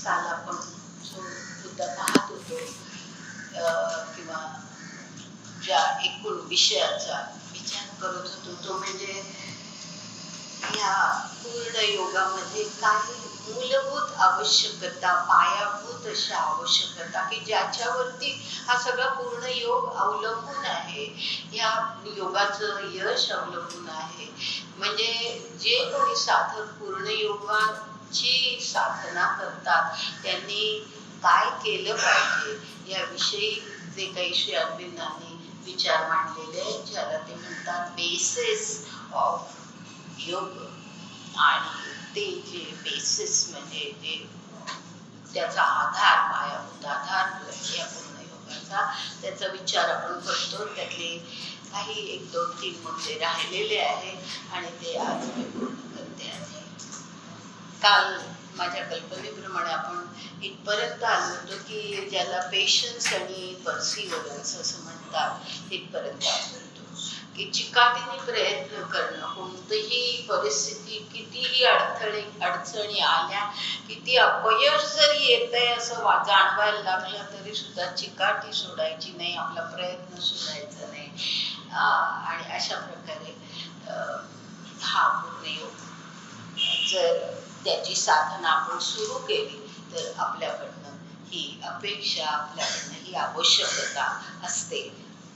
काल आपण जो मुद्दा पाहत होतो किंवा ज्या एकूण विषयाचा विचार करत होतो तो म्हणजे या पूर्ण योगामध्ये काही मूलभूत आवश्यकता, पायाभूत अशा आवश्यकता की ज्याच्यावरती हा सगळा पूर्ण योग अवलंबून आहे, या योगाचं यश अवलंबून आहे. म्हणजे जे कोणी साधक पूर्ण योगाची साधना करतात त्यांनी काय केलं पाहिजे याविषयी जे काही श्री अरविंदांनी विचार मांडलेले आहेत, ज्याला ते म्हणतात बेसिस ऑफ योग. आणि ते जे बेसिस म्हणजे ते त्याचा आधार, पायाभूत आधार या पूर्ण योगाचा, त्याचा विचार आपण करतो. त्यातले काही 1, 2, 3 मुद्दे राहिलेले आहेत आणि ते आज मी पूर्ण करते आहे. काल माझ्या कल्पनेप्रमाणे आपण इथपर्यंत आलो होतो की ज्याला पेशन्स आणि पर्सिव्हरन्स असं म्हणतात, इथपर्यंत आलो होतो की चिकाटीने प्रयत्न करणं, कोणतीही परिस्थिती कितीही अडचणी आल्या, किती अपयश जरी येतंय असं जाणवायला लागलं तरी सुद्धा चिकाटी सोडायची नाही, आपला प्रयत्न सोडायचा नाही. आणि अशा प्रकारे हा पूर्ण योग जर त्याची साधना आपण सुरू केली तर आपल्याकडनं ही अपेक्षा, आपल्याकडनं ही आवश्यकता असते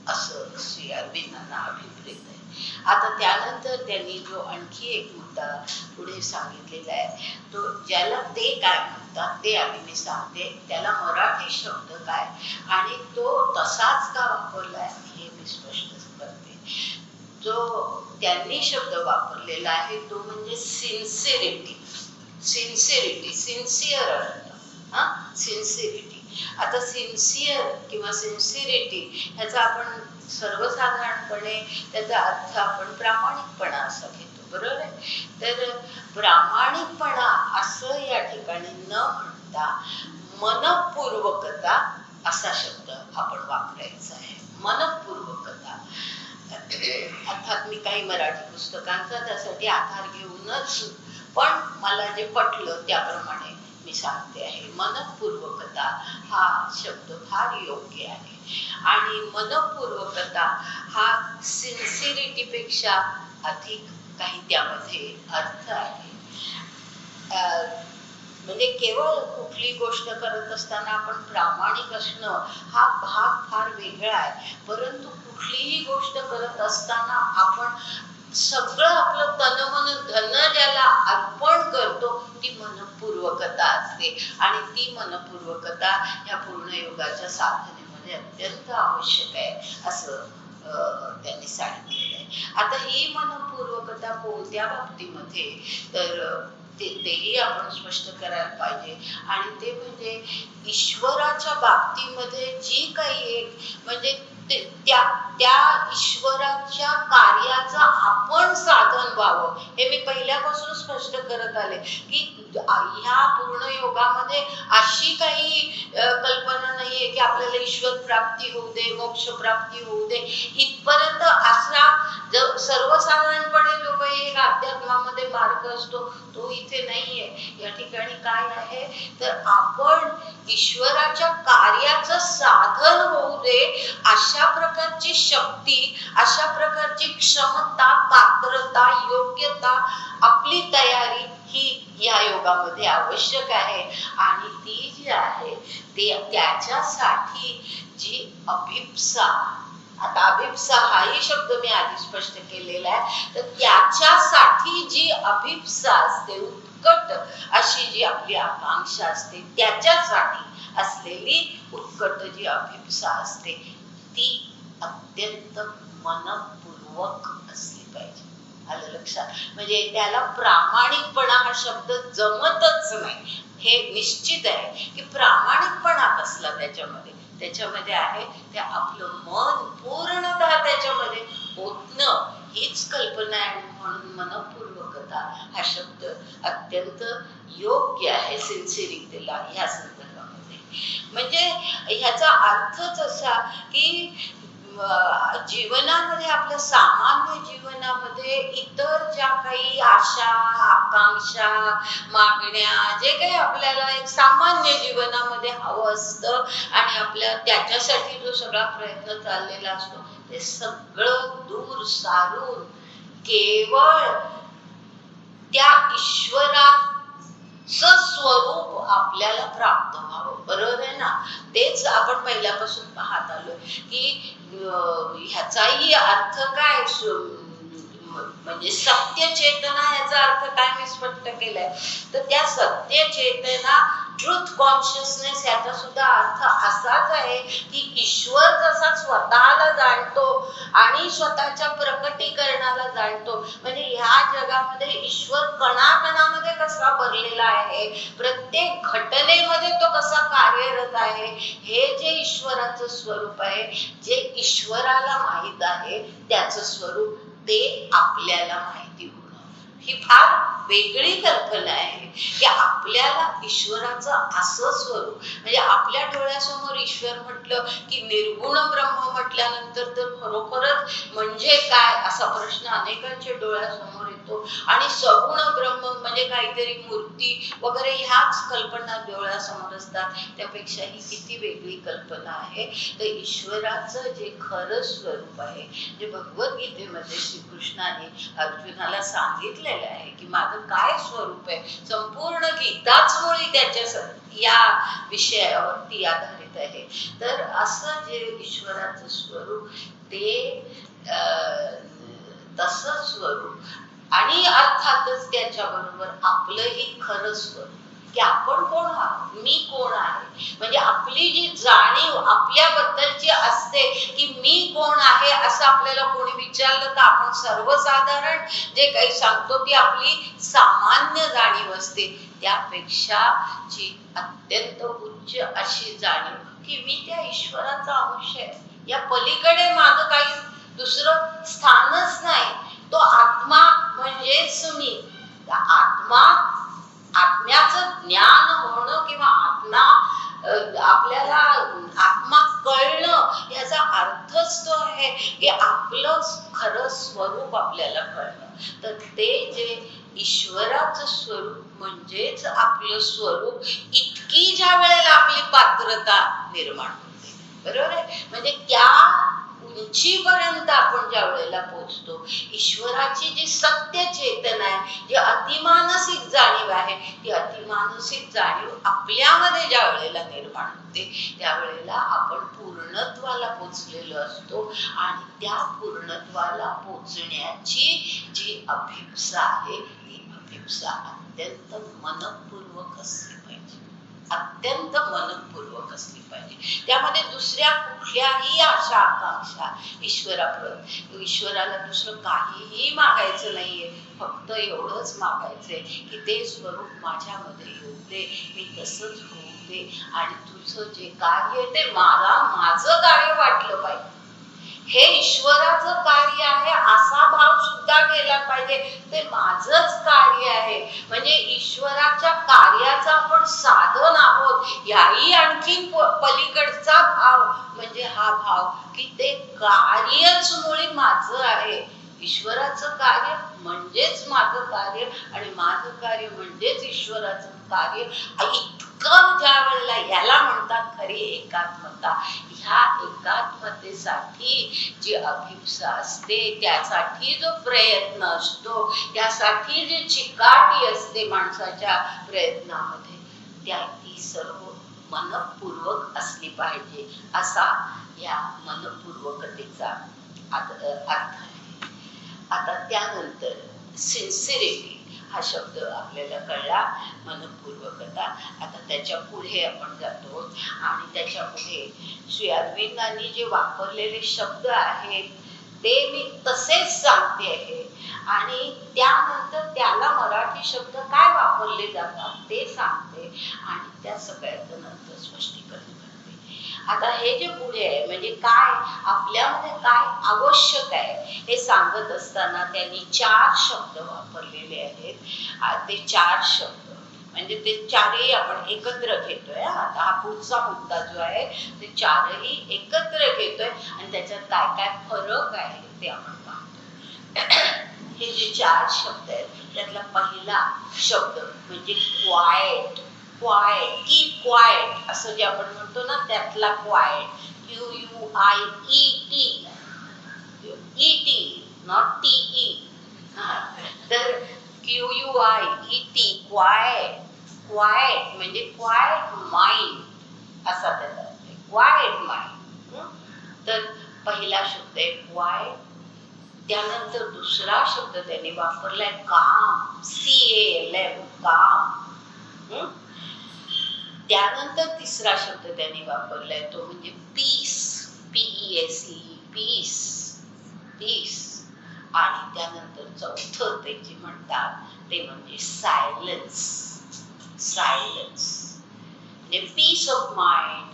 असं श्री अरविंदांना अभिप्रेत आहे. आता त्यानंतर त्यांनी जो आणखी एक मुद्दा पुढे सांगितलेला आहे, तो ज्याला ते काय म्हणतात ते आधी मी सांगते, त्याला मराठी शब्द काय आणि तो तसाच का वापरलाय हे मी स्पष्ट करते. जो त्यांनी शब्द वापरलेला आहे तो म्हणजे सिन्सिरिटी. सिन्सिअर असणं, सिन्सिरिटी. आता सिन्सिअर किंवा सिन्सिरिटी ह्याचा आपण सर्वसाधारणपणे त्याचा अर्थ आपण प्रामाणिकपणा असा घेतो, बरोबर आहे. तर प्रामाणिकपणा असं या ठिकाणी न म्हणता मनपूर्वकता असा शब्द आपण वापरायचा आहे. मनपूर्वकता अर्थात मी काही मराठी पुस्तकांचा त्यासाठी आधार घेऊनच, पण मला जे पटलं त्याप्रमाणे मी सांगते आहे. मनपूर्वकता हा शब्द फार योग्य आहे आणि मनपूर्वकता हा सिन्सिरिटीपेक्षा अधिक काही त्यामध्ये अर्थ आहे. म्हणजे केवळ कुठली गोष्ट करत असताना आपण प्रामाणिक असणं हा भाग फार वेगळा आहे, परंतु कुठलीही गोष्ट करत असताना आपण सगळं आपलं तन मन धन ज्याला अर्पण करतो ती मनपूर्वकता असते आणि ती मनपूर्वकता ह्या पूर्ण योगाच्या साधनेमध्ये अत्यंत आवश्यक आहे असं त्यांनी सांगितलेलं आहे. आता ही मनपूर्वकता कोणत्या बाबतीमध्ये, तर तेही आपण स्पष्ट करायला पाहिजे. आणि ते म्हणजे ईश्वराच्या बाबतीमध्ये जी काही एक म्हणजे त्या ईश्वराच्या कार्याचं आपण साधन व्हावं, हे मी पहिल्यापासून स्पष्ट करत आले की ह्या पूर्ण योगामध्ये अशी काही कल्पना नाहीये की आपल्याला ईश्वर प्राप्ती होऊ दे, मोक्ष प्राप्ती होऊ दे, इथपर्यंत असा सर्वसाधारणपणे जो काही एक अध्यात्मामध्ये मार्ग असतो तो इथे नाहीये. या ठिकाणी काय आहे तर आपण ईश्वराच्या कार्याचं साधन होऊ दे अशा प्रकारची शक्ती, अशा प्रकारची क्षमता, पात्रता, योग्यता, आपली तयारी ही या योगामध्ये आवश्यक आहे. आणि ती जी आहे त्याच्यासाठी जी अभिप्सा, आता अभिप्सा हाही शब्द मी आधी स्पष्ट केलेला आहे, तर त्याच्यासाठी जी अभिप्सा असते, उत्कट अशी जी आपली आकांक्षा असते, त्याच्यासाठी असलेली उत्कट जी अभिप्सा असते ती अत्यंत मनपूर्वक असली पाहिजे. आलं लक्षात? म्हणजे त्याला प्रामाणिकपणा हा शब्द जमतच नाही, हे निश्चित आहे की प्रामाणिकपणा कसला त्याच्यामध्ये आहे ते आपलं मन पूर्णतः त्याच्यामध्ये ओतणं हीच कल्पना आहे. म्हणून मनपूर्वकता हा शब्द अत्यंत योग्य आहे सिन्सिरिटीला ह्या संदर्भामध्ये. म्हणजे ह्याचा अर्थच असा की जीवनामध्ये आपल्या सामान्य जीवनामध्ये इतर ज्या काही आशा आकांक्षा मागण्या जे काही आपल्याला एक सामान्य जीवनामध्ये हवं असतं आणि आपल्या त्याच्यासाठी जो सगळा प्रयत्न चाललेला असतो ते सगळं दूर सारून केवळ त्या ईश्वराचं स्वरूप आपल्याला प्राप्त व्हावं. बरोबर आहे ना? तेच आपण पहिल्यापासून पाहत आलोय की ह्याचाही अर्थ काय, म्हणजे सत्य चेतना याचा अर्थ काय मी स्पष्ट केलाय. तर त्या सत्य चेतना ट्रुथ कॉन्शियसनेस याचा सुद्धा अर्थ असाच आहे की ईश्वर जसा स्वतःला जाणतो आणि स्वतःच्या प्रकटीकरणाला जाणतो, म्हणजे ह्या जगामध्ये ईश्वर कणाकणामध्ये कसा भरलेला आहे, प्रत्येक घटनेमध्ये तो कसा कार्यरत आहे, हे जे ईश्वराचं स्वरूप आहे, जे ईश्वराला माहित आहे त्याचं स्वरूप ते आपल्याला माहिती होणं ही फार वेगळी कल्पना आहे की आपल्याला ईश्वराचं असं स्वरूप, म्हणजे आपल्या डोळ्यासमोर ईश्वर म्हटलं की निर्गुण ब्रह्म म्हटल्यानंतर तर खरोखरच म्हणजे काय असा प्रश्न अनेकांच्या डोळ्यासमोर येतो आणि सगुण ब्रह्म म्हणजे काहीतरी मूर्ती वगैरे ह्याच कल्पना डोळ्यासमोर असतात. त्यापेक्षा ही किती वेगळी कल्पना आहे. तर ईश्वराचं जे खरं स्वरूप आहे, जे भगवद्गीतेमध्ये श्रीकृष्णाने अर्जुनाला सांगितलेलं आहे की माझं काय स्वरूप आहे, संपूर्ण गीताच मुळी त्याच्या या विषयावरती आधारित आहे. तर असं जे ईश्वराचं स्वरूप ते तसं स्वरूप आणि अर्थातच त्याच्याबरोबर आपलंही खरं स्वरूप की आपण कोण आहोत, मी कोण आहे, म्हणजे आपली जी जाणीव आपल्याबद्दलची असते की मी कोण आहे असं आपल्याला कोणी विचारलं तर आपण सर्वसाधारण जे काही सांगतो ती आपली सामान्य जाणीव असते. त्यापेक्षा जी अत्यंत उच्च अशी जाणीव की मी त्या ईश्वराचा अंश आहे, या पलीकडे माझं काही दुसरं स्थानच नाही, तो आत्मा म्हणजेच मी. आत्मा, आत्म्याचं ज्ञान होणं किंवा आत्मा आपल्याला आत्मा कळणं याचा अर्थच तो आहे की आपलं खरं स्वरूप आपल्याला कळणं. तर ते जे ईश्वराचं स्वरूप म्हणजेच आपलं स्वरूप, इतकी ज्या वेळेला आपली पात्रता निर्माण होते, बरोबर आहे, म्हणजे त्या उंचीपर्यंत आपण ज्या वेळेला पोहोचतो, ईश्वराची जी सत्य चेतना आहे, जी अतिमानसिक जाणीव आहे, ती अतिमानसिक जाणीव आपल्यामध्ये ज्या वेळेला निर्माण होते त्यावेळेला आपण पूर्णत्वाला पोचलेलो असतो आणि त्या पूर्णत्वाला पोचण्याची जी अभिप्सा आहे ती अभिप्सा अत्यंत मनपूर्वक असली पाहिजे, अत्यंत मनपूर्वक असली पाहिजे. त्यामध्ये दुसऱ्या कुठल्याही आशा आकांक्षा ईश्वराला दुसरं काहीही मागायचं नाहीये, फक्त एवढंच मागायचंय की ते स्वरूप माझ्यामध्ये येऊ दे, मी तसंच होऊ दे आणि तुझं जे कार्य आहे ते मला माझं कार्य वाटलं पाहिजे, हे ईश्वराचं कार्य आहे असा भाव सुद्धा केला पाहिजे, ते माझंच कार्य आहे, म्हणजे ईश्वराच्या कार्याचा आपण साधन आहोत याही आणखीन पलीकडचा भाव म्हणजे हा भाव की ते कार्यच मुळी माझं आहे. ईश्वराचं कार्य म्हणजेच माझं कार्य आणि माझं कार्य म्हणजेच ईश्वराचं कार्य. इतकं ज्या वेळेला याला म्हणतात खरी एकात्मता. ह्या एकात्मतेसाठी जी अभिप्सा असते, त्यासाठी जो प्रयत्न असतो, त्यासाठी जी चिकाटी असते माणसाच्या प्रयत्नामध्ये, त्या ती सर्व मनपूर्वक असली पाहिजे असा या मनपूर्वकतेचा अर्थ आहे. आता त्यानंतर सिन्सिरिटी हा शब्द आपल्याला कळला, मनपूर्वकता. आता त्याच्या पुढे आपण जातो आणि त्याच्या पुढे श्री अरविंदांनी जे वापरलेले शब्द आहेत ते मी तसेच सांगते आहे आणि त्यानंतर त्याला मराठी शब्द काय वापरले जातात ते सांगते आणि त्या सगळ्याचं नंतर स्पष्टीकरण करते. आता हे जे पुढे आहे म्हणजे काय आपल्यामध्ये काय आवश्यक आहे हे सांगत असताना त्यांनी 4 शब्द वापरलेले आहेत. ते 4 शब्द म्हणजे ते चारही आपण एकत्र घेतोय. आता हा पुढचा मुद्दा जो आहे ते चारही एकत्र घेतोय आणि त्याच्यात काय काय फरक आहे ते आपण पाहतो. हे जे चार शब्द आहेत त्यातला पहिला शब्द म्हणजे क्वाएट. क्वाएट, कीप क्वाएट असं जे आपण म्हणतो ना, त्यातला क्वाएट. QUIET, ET, not TE. तर QUIET, क्वाएट. क्वाएट म्हणजे क्वाएट माइंड असा त्याचा अर्थ आहे. क्वाएट माइंड. तर पहिला शब्द आहे क्वाएट. त्यानंतर दुसरा शब्द त्याने वापरलाय काम. CALM, काम. त्यानंतर तिसरा शब्द त्याने वापरलाय तो म्हणजे पीस. PEACE, piece. पीस. आणि त्यानंतर चौथं ते जे म्हणतात ते म्हणजे सायलन्स. सायलन्स म्हणजे peace of mind,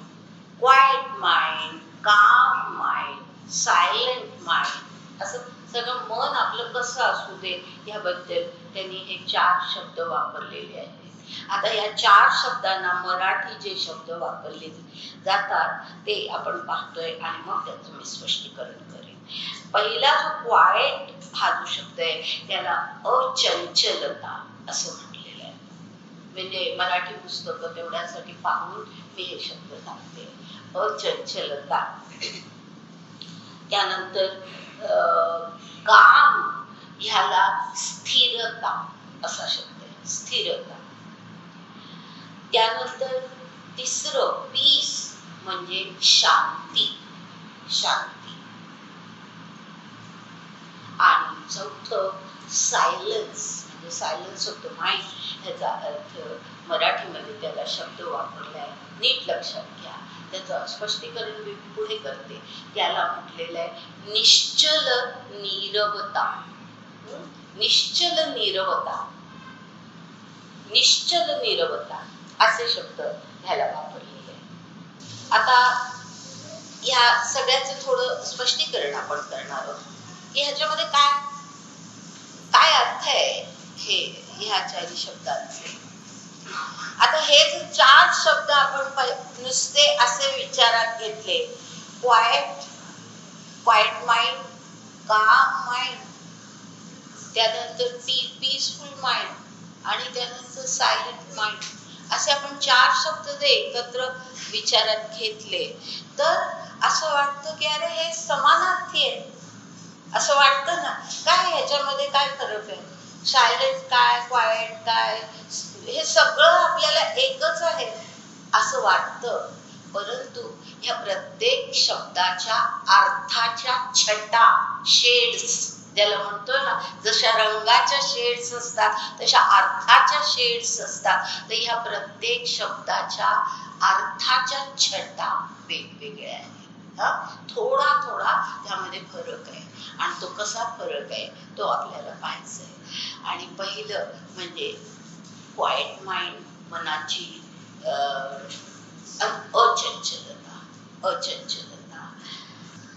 quite mind, calm mind, silent mind, असं सगळं मन आपलं कसं असू दे याबद्दल त्यांनी हे चार शब्द वापरलेले आहेत. आता या चार शब्दांना मराठी जे शब्द वापरले जातात ते आपण पाहतोय आणि मग त्याचं मी स्पष्टीकरण करेन. पहिला जो क्वाएट हा जो शब्द आहे त्याला अचंचलता असं म्हटलेलं आहे. म्हणजे मराठी पुस्तकं तेवढ्यासाठी पाहून मी हे शब्द सांगते. अचंचलता. त्यानंतर काम ह्याला स्थिरता असा शब्द आहे. स्थिरता. त्यानंतर तिसरं पीस म्हणजे शांती. शांती. आणि चौथं सायलन्स म्हणजे सायलन्स ऑफ द माइंड ह्याचा अर्थ मराठीमध्ये त्याला शब्द वापरलाय. नीट लक्षात घ्या. त्याचं स्पष्टीकरण मी पुढे करते. त्याला म्हटलेलं आहे निश्चल नीरवता. निश्चल नीरवता. निश्चल नीरवता असे शब्द ह्याला वापरलेले आहेत. आता ह्या सगळ्याचं थोडं स्पष्टीकरण आपण करणार आहोत की ह्याच्यामध्ये काय काय अर्थ आहे हे ह्या चारी शब्दांचे. आता हे जे चार शब्द आपण नुसते असे विचारात घेतले, quite, quite mind, calm mind, त्यानंतर पीसफुल माइंड आणि त्यानंतर सायलेंट माइंड, असे आपण चार शब्द जर एकत्र विचारात घेतले तर असं वाटतं की अरे हे समानार्थी आहे असं वाटतं ना. काय ह्याच्यामध्ये काय फरक आहे? सायलेंट काय, क्वाइट काय, हे सगळं आपल्याला एकच आहे असं वाटतं. परंतु ह्या प्रत्येक शब्दाच्या अर्थाच्या छटा, शेड्स ज्याला म्हणतो ना, जशा रंगाच्या शेड्स असतात तशा अर्थाच्या शेड्स असतात. तर ह्या प्रत्येक शब्दाच्या अर्थाच्या छटा वेगवेगळ्या आहेत. थोडा थोडा त्यामध्ये फरक आहे आणि तो कसा फरक आहे तो आपल्याला पाहायचा आहे. आणि पहिलं म्हणजे क्वाइट माइंड, मनाची अचंचलता. अचंचलता.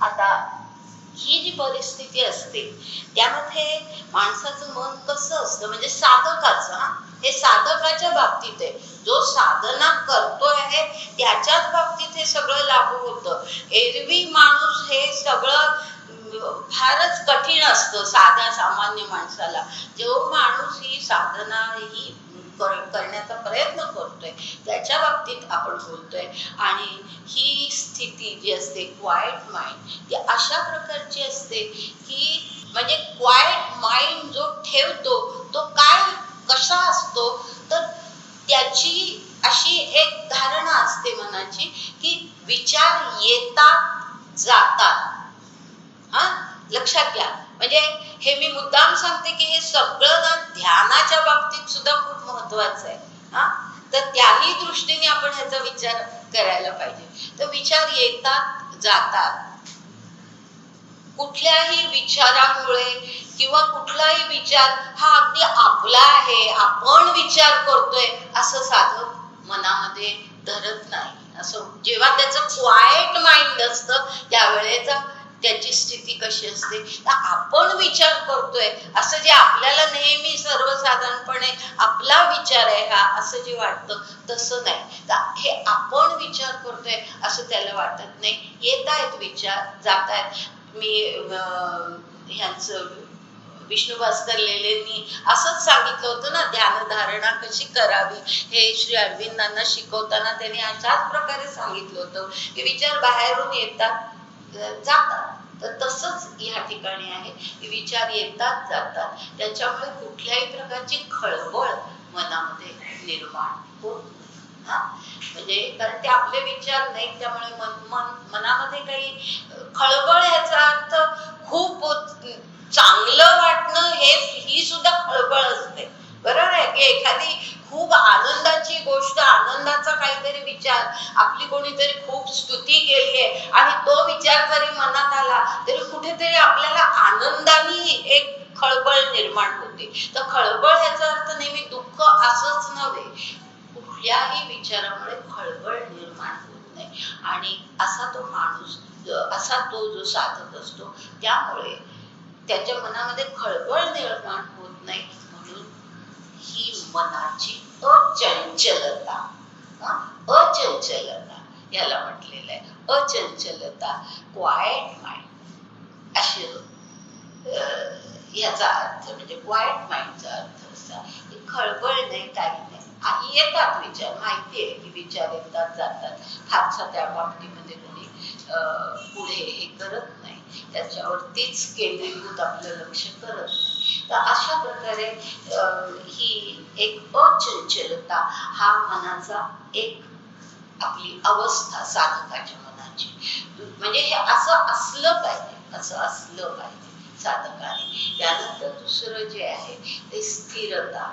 आता ही जी परिस्थिती असते त्यामध्ये माणसाचं मन कसं असतं म्हणजे साधकाचं, हे साधकाच्या बाबतीत आहे. जो साधना करतोय आहे त्याच्याच बाबतीत हे सगळं लागू होतं. एरवी माणूस हे सगळं फारच कठीण असतं साध्या सामान्य माणसाला. जो माणूस ही साधना ही करण्याचा प्रयत्न करतोय त्याच्या बाबतीत आपण बोलतोय. आणि ही स्थिती जी असते क्वाइट माइंड ती अशा प्रकारची असते की म्हणजे क्वाइट माइंड जो ठेवतो तो काय कसा असतो तर त्याची अशी एक धारणा असते मनाची की विचार येतात जातात. लक्षात घ्या. म्हणजे हे मी मुद्दाम सांगते की हे सगळं ध्यानाच्या बाबतीत सुद्धा खूप महत्वाचं आहे. तर त्याही दृष्टीने आपण ह्याचा विचार करायला पाहिजे. तर विचार येतात जातात. कुठल्याही विचारामुळे किंवा कुठलाही विचार हा अगदी आपला आहे, आपण विचार करतोय असं साधक मनामध्ये धरत नाही. असं जेव्हा त्याचं क्वाइट माइंड असतं त्यावेळेचा त्याची स्थिती कशी असते, तर आपण विचार करतोय असं जे आपल्याला नेहमी सर्वसाधारणपणे आपला विचार आहे हा असं जे वाटतं तसं नाही. तर हे आपण विचार करतोय असं त्याला वाटत नाही. येत आहेत विचार, जात आहेत. मी ह्यांचं विष्णू भास्कर लेलेंनी असंच सांगितलं होतं ना, ध्यानधारणा कशी करावी हे श्री अरविंदांना शिकवताना त्यांनी अशाच प्रकारे सांगितलं होतं की विचार बाहेरून येतात जातात. तर तसंच या ठिकाणी आहे की विचार येतात जातात, त्याच्यामुळे कुठल्याही प्रकारची खळबळ मनामध्ये निर्माण होत नाही. म्हणजे कारण ते आपले विचार नाहीत, त्यामुळे मनामध्ये काही खळबळ याचा अर्थ खूप चांगलं वाटणं ही सुद्धा खळबळ असते. बरोबर आहे की एखादी खूप आनंदाची गोष्ट, आनंदाचा काहीतरी विचार, आपली कोणीतरी खूप स्तुती केली आहे आणि तो विचार जरी मनात आला तरी कुठेतरी आपल्याला आनंदाने एक खळबळ निर्माण होते. तर खळबळ याचा अर्थ नेहमी दुःख असंच नव्हे, कुठल्याही विचारामुळे खळबळ निर्माण होत नाही. आणि असा तो माणूस, असा तो जो साधक असतो, त्यामुळे त्याच्या मनामध्ये खळबळ निर्माण होत नाही. म्हणून ही मनाची अचंचलता, अचंचलता याला म्हटलेलं आहे. अचंचलता, क्वाइट माइंड असे याचा अर्थ, म्हणजे क्वाइट माइंडचा अर्थ असा की खळबळ नाही, काही नाही. येतात विचार, माहिती आहे की विचार येतात जातात, फारसा त्या बाबतीमध्ये कोणी पुढे हे करत नाही, त्याच्यावरतीच केंद्रीभूत आपलं लक्ष करत नाही. तर अशा प्रकारे ही एक अचंचलता हा मनाचा एक आपली अवस्था साधकाच्या मनाची. म्हणजे हे असं असलं पाहिजे, असं असलं पाहिजे साधकाने. त्यानंतर दुसरं जे आहे ते स्थिरता.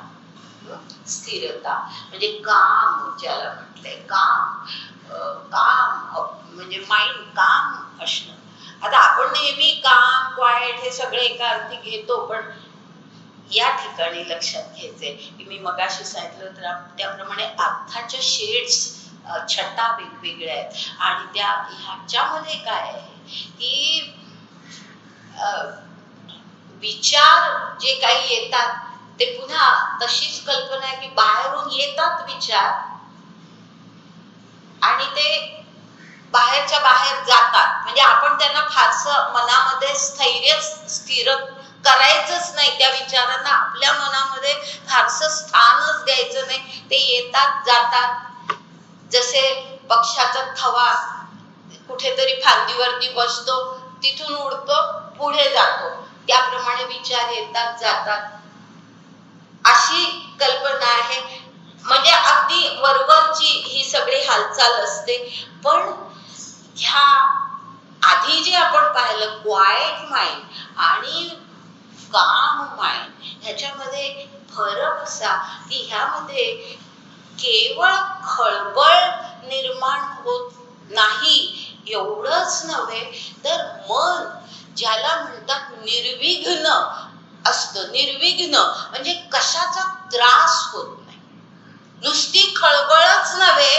स्थिरता म्हणजे काम, ज्याला म्हटलंय काम, काम म्हणजे माइंड काम असणं. आता आपण नेहमी काम, क्वाइट हे सगळे एका अर्थी घेतो, पण या ठिकाणी लक्षात घ्यायचंय की मी मगाशी सांगितलं तर त्याप्रमाणे अर्थाच्या शेड्स, छटा वेगवेगळ्या आहेत. आणि त्या ह्याच्यामध्ये काय आहे की विचार जे काही येतात ते पुन्हा तशीच कल्पना आहे की बाहेरून येतात विचार आणि ते बाहेरच्या बाहेर जातात. म्हणजे आपण त्यांना फारसं मनामध्ये स्थैर्य स्थिर करायचंच नाही, त्या विचारांना आपल्या मनामध्ये फारसं स्थानच द्यायचं नाही. ते येतात जातात. जसे पक्षाचा थवा कुठेतरी फांदीवरती बसतो, तिथून उडतो, पुढे जातो, त्याप्रमाणे विचार येतात जातात, अशी कल्पना आहे. म्हणजे अगदी वरवरची ही सगळी हालचाल असते. पण ह्या आधी जे आपण पाहिलं क्वाइट माइंड आणि काम माइंड, ह्याच्यामध्ये फरक असा की ह्यामध्ये केवळ खळबळ निर्माण होत नाही एवढंच नव्हे, तर मन ज्याला म्हणतात निर्विघ्न असतं. निर्विघ्न म्हणजे कशाचा त्रास होत नाही. नुसती खळबळच नव्हे,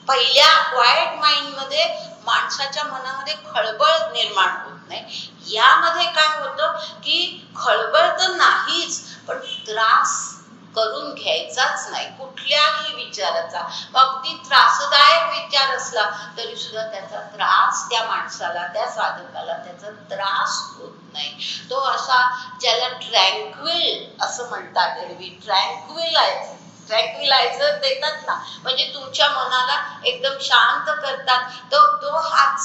पहिल्या क्वाइट माइंड मध्ये माणसाच्या मनामध्ये खळबळ निर्माण होत नाही. यामध्ये काय होतं की खळबळ तर नाहीच, पण त्रास करून घ्यायचाच नाही कुठल्याही विचाराचा. अगदी त्रासदायक विचार असला तरी सुद्धा त्याचा त्रास त्या माणसाला, त्या साधकाला त्याचा त्रास होत नाही. तो असा, ज्याला ट्रँक्विल असं म्हणतात, एरवी ट्रँक्विलायझर देतात ना, म्हणजे तुमच्या मनाला एकदम शांत करतात. तो हाच,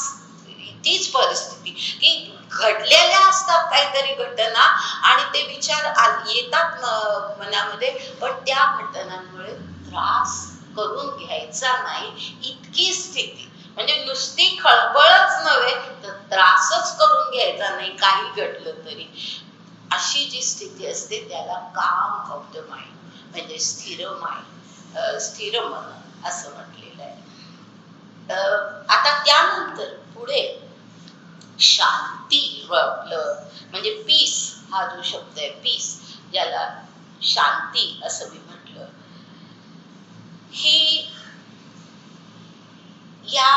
तीच परिस्थिती की घडलेल्या असतात काहीतरी घटना आणि ते विचार येतात मनामध्ये, पण त्या घटनांमुळे त्रास करून घ्यायचा नाही, इतकी स्थिती. म्हणजे नुसती खळबळच नव्हे तर त्रासच करून घ्यायचा नाही काही घडलं तरी, अशी जी स्थिती असते त्याला काम ऑफ द माइंड म्हणजे स्थिर माइंड, स्थिर मन असं म्हटलेलं आहे. आता त्यानंतर पुढे शांती, आपलं म्हणजे पीस हा जो शब्द आहे, पीस, ज्याला शांती असं मी म्हटलं, ही या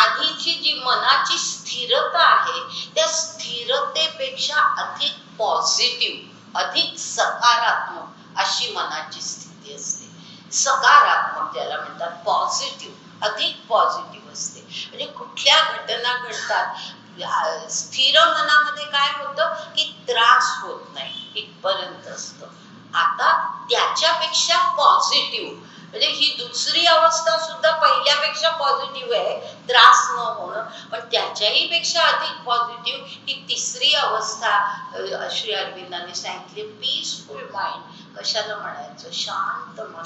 आधीची जी मनाची स्थिरता आहे त्या स्थिरतेपेक्षा अधिक पॉझिटिव्ह, अधिक सकारात्मक अशी मनाची स्थिती असते. सकारात्मक ज्याला म्हणतात, पॉझिटिव्ह, अधिक पॉझिटिव्ह असते. म्हणजे कुठल्या घटना घडतात, स्थिर मनामध्ये काय होतं की त्रास होत नाही इथपर्यंत असतं. आता त्याच्यापेक्षा पॉझिटिव्ह, म्हणजे ही दुसरी अवस्था सुद्धा पहिल्यापेक्षा पॉझिटिव्ह आहे, त्रास न होणं. पण त्याच्याही पेक्षा अधिक पॉझिटिव्ह ही तिसरी अवस्था श्री अरविंदांनी सांगितली, पीसफुल माइंड. कशाला म्हणायचं? शांत मन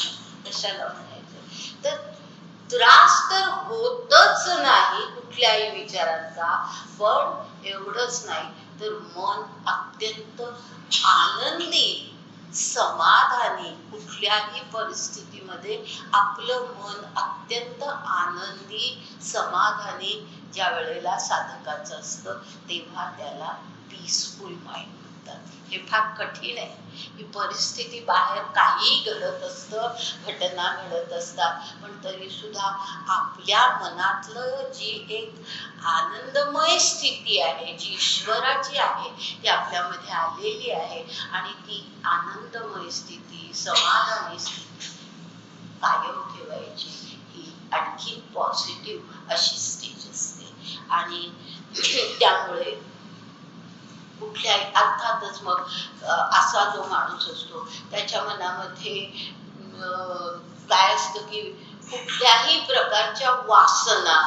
कशाला म्हणायचं? तर त्रास तर होतच नाही कुठल्याही विचारांचा, पण एवढंच नाही तर मन अत्यंत आनंदी, समाधानी, कुठल्याही परिस्थितीमध्ये आपलं मन अत्यंत आनंदी, समाधानी ज्या वेळेला साधकाचं असतं तेव्हा त्याला पीसफुल माइंड म्हणतात. हे फार कठीण आहे. ही परिस्थिती बाहेर काही घडत असतं, घटना घडत असतात, पण तरी सुद्धा आपल्या मनातलं जी एक आनंदमय स्थिती आहे, जी ईश्वराची आहे, ती आपल्यामध्ये आलेली आहे. आणि ती आनंदमय स्थिती, समाधानी स्थिती कायम ठेवायची, ही आणखी पॉझिटिव्ह अशी स्टेज असते. आणि त्यामुळे कुठल्याही अर्थातच मग असा जो माणूस असतो त्याच्या मनामध्ये काय असतं की कुठल्याही प्रकारच्या वासना,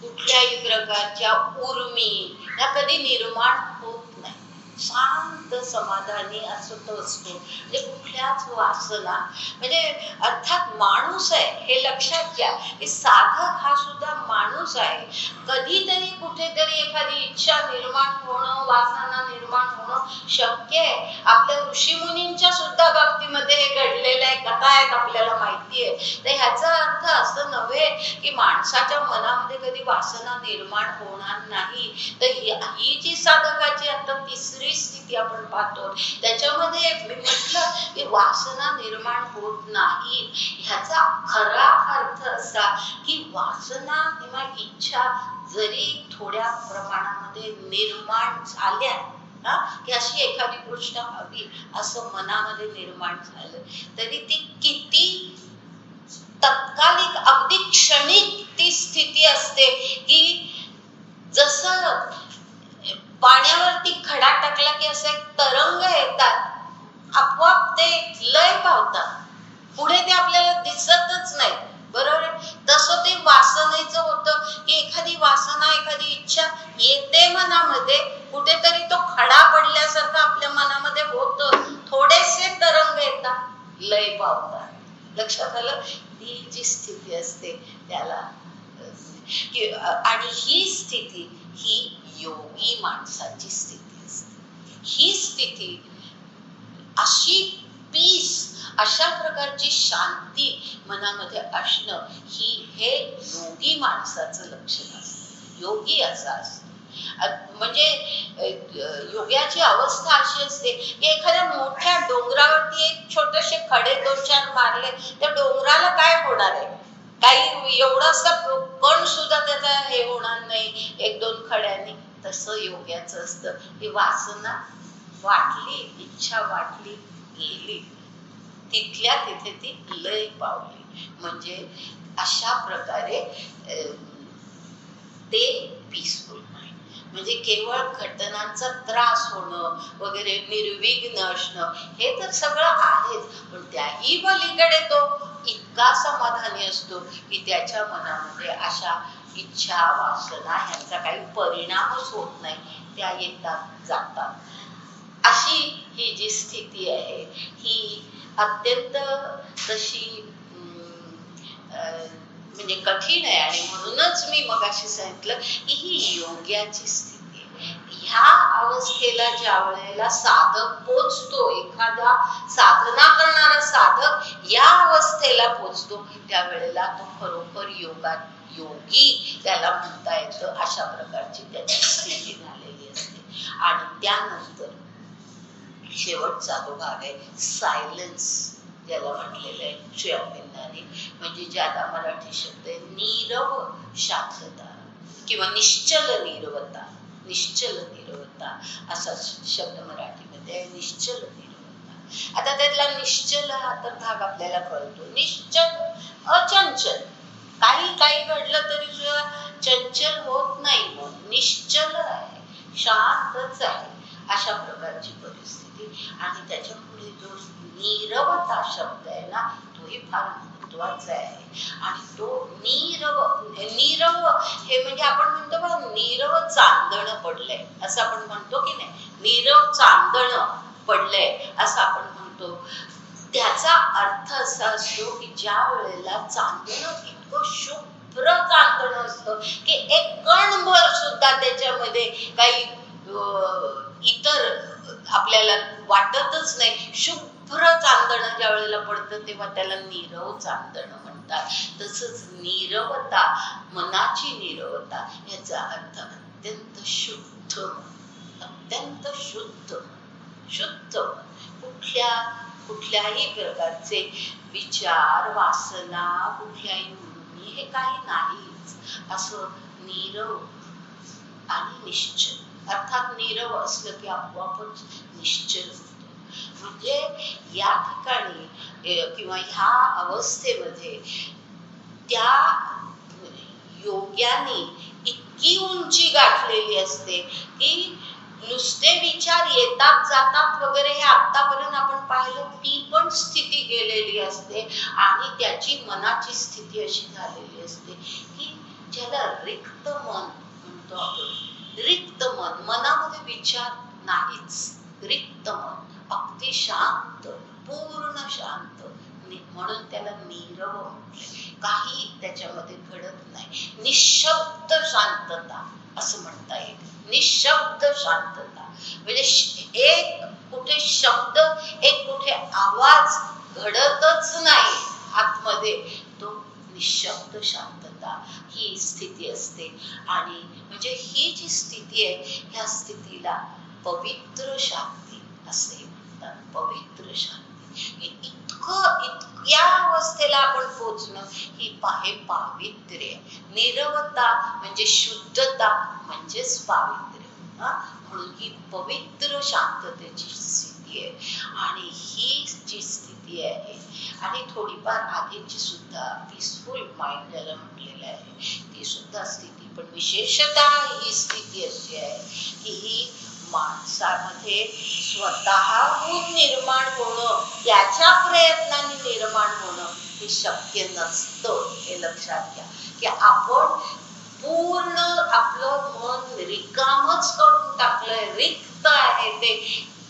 कुठल्याही प्रकारच्या उर्मी या कधी निर्माण होत नाही. शांत समाधानी असं तो असतो. म्हणजे कुठल्याच वासना, म्हणजे अर्थात माणूस आहे हे लक्षात घ्या की साधक हा सुद्धा माणूस आहे. कधीतरी कुठेतरी एखादी इच्छा निर्माण होणं, वासना निर्माण होणं शक्य आहे. आपल्या ऋषीमुनींच्या सुद्धा बाबतीमध्ये हे घडलेलं आहे, कथा आहेत आपल्याला माहिती आहे. तर ह्याचा अर्थ असं नव्हे की माणसाच्या मनामध्ये कधी वासना निर्माण होणार नाही. तर ही जी साधकाची आता तिसरी स्थिती आपण पाहतो त्याच्यामध्ये मी म्हटलं की वासना निर्माण होत नाही. ह्याचा खरा अर्थ असा की वासना किंवा इच्छा जरी थोड्या प्रमाणामध्ये निर्माण झाल्या, की अशी एखादी गोष्ट हवी असं मनामध्ये निर्माण झालं, तरी ती किती तत्कालिक, अगदी क्षणिक ती स्थिती असते की जसं पाण्यावरती खडा टाकला की असे तरंग येतात, आपोआप ते लय पावतात, पुढे ते आपल्याला दिसतच नाही. बरोबर आहे? तसं ते वासनेचं होतं की एखादी वासना, एखादी इच्छा येते मनामध्ये, कुठेतरी तो खडा पडल्यासारखं आपल्या मनामध्ये होतं, थोडेसे तरंग येतात, लय पावतात. लक्षात आलं? ही जी स्थिती असते त्याला आणि ही स्थिती ही योगी माणसाची स्थिती असते. ही स्थिती अशी पीस, अशा प्रकारची शांती मनामध्ये असणं हे योगी माणसाचं लक्षण असतं. योगी असा असतो. म्हणजे योग्याची अवस्था अशी असते की एखाद्या मोठ्या डोंगरावरती एक छोटेसे खडे 2-4 मारले, त्या डोंगराला काय होणार आहे? काही एवढासा कण सुद्धा त्याचा हे होणार नाही 1-2 खड्यांनी. तसं योग्याचं असतं की वासना वाटली, इच्छा वाटली, गेली, तिथल्या तिथे ती लय पावली. म्हणजे अशा प्रकारे ते पीसफुल माइंड. म्हणजे केवळ घटनांचा त्रास होणं वगैरे, निर्विघ्न असणं हे तर सगळं आहेच, पण त्याही पलीकडे तो इतका समाधानी असतो की त्याच्या मनामध्ये अशा इच्छा, वासना ह्यांचा काही परिणामच होत नाही, त्या येतात जातात. अशी ही जी स्थिती आहे ही अत्यंत तशी म्हणजे कठीण आहे. आणि म्हणूनच मी मगाशी सांगितलं की ही योग्याची स्थिती आहे. ह्या अवस्थेला ज्या वेळेला साधक पोचतो, एखादा साधना करणारा साधक या अवस्थेला पोचतो, त्यावेळेला तो खरोखर योगी त्याला म्हणता येतं. अशा प्रकारची त्याची स्थिती झालेली असते. आणि त्यानंतर शेवटचा जो भाग आहे सायलेन्स, ज्याला म्हटलेलं आहे श्री अरविंदांनी, म्हणजे ज्याला मराठी शब्द आहे नीरव शांतता किंवा निश्चल नीरवता. निश्चल नीरवता नीरवता असा शब्द मराठीमध्ये आहे, निश्चल नीरवता. आता त्यातला निश्चल हा तर भाग आपल्याला कळतो. निश्चल अचंचल, काही काही घडलं तरी सुद्धा चंचल होत नाही, मग निश्चल आहे, शांतच आहे, अशा प्रकारची परिस्थिती. आणि त्याच्यापुढे जो नीरवता शब्द आहे ना, तोही फार महत्वाचा आहे. आणि तो नीरव हे म्हणजे आपण म्हणतो बघा, नीरव चांदणं पडलंय असं आपण म्हणतो की नाही, नीरव चांदणं पडलंय असं आपण म्हणतो. त्याचा अर्थ असा असतो की ज्या वेळेला चांदणं इतकं शुभ्र चांदणं असतं की एक कणभर सुद्धा त्याच्यामध्ये काही इतर आपल्याला वाटतच नाही, शुभ्र चांदणं ज्या वेळेला पडतं तेव्हा त्याला नीरव चांदणं म्हणतात. तसंच नीरवता, मनाची नीरवता, याचा अर्थ अत्यंत शुद्ध, अत्यंत शुद्ध, शुद्ध, कुठल्याही प्रकारचे विचार, वासना, कुठल्याही उर्मी हे काही नाहीच, असं नीरव आणि निश्चल. अर्थात नीरव असलं की आपोआपच निश्चल होतो. म्हणजे या ठिकाणी किंवा ह्या अवस्थेमध्ये त्या योग्याने इतकी उंची गाठलेली असते की नुसते विचार येतात जातात वगैरे हे आतापर्यंत आपण पाहिलं, ती पण स्थिती गेलेली असते. आणि त्याची मनाची स्थिती अशी झालेली असते की ज्याला रिक्त मन म्हणतो आपण. रिक्त मन, मनामध्ये विचार नाहीच, रिक्त मन, अगदी शांत, पूर्ण शांत, म्हणून त्याला नीरव म्हटले. काही त्याच्यामध्ये घडत नाही, निशब्द शांतता असं म्हणता येईल. निशब्द शांतता म्हणजे एक कुठे शब्द, एक कुठे आवाज घडतच नाही आतमध्ये, तो निशब्द शांतता ही स्थिती असते. आणि म्हणजे ही जी स्थिती आहे, ह्या स्थितीला पवित्र शांती असे म्हणतात. पवित्र शांती, या अवस्थेला आपण पोचणं ही पावित्र्य. निरवता म्हणजे शुद्धता, म्हणजेच पावित्र्य. म्हणून ही पवित्र शांततेची स्थिती आहे. आणि ही जी स्थिती आहे, आणि थोडीफार आधीची सुद्धा पीसफुल माइंड ज्याला म्हटलेलं आहे, ती सुद्धा स्थिती, पण विशेषतः ही स्थिती अशी आहे की ही माणसामध्ये स्वतःहून निर्माण होणं, त्याच्या प्रयत्नाने निर्माण होणं हे शक्य नसतं. हे लक्षात घ्या की आपण पूर्ण आपलं मन रिकामच करून टाकलंय, रिक्त आहे, ते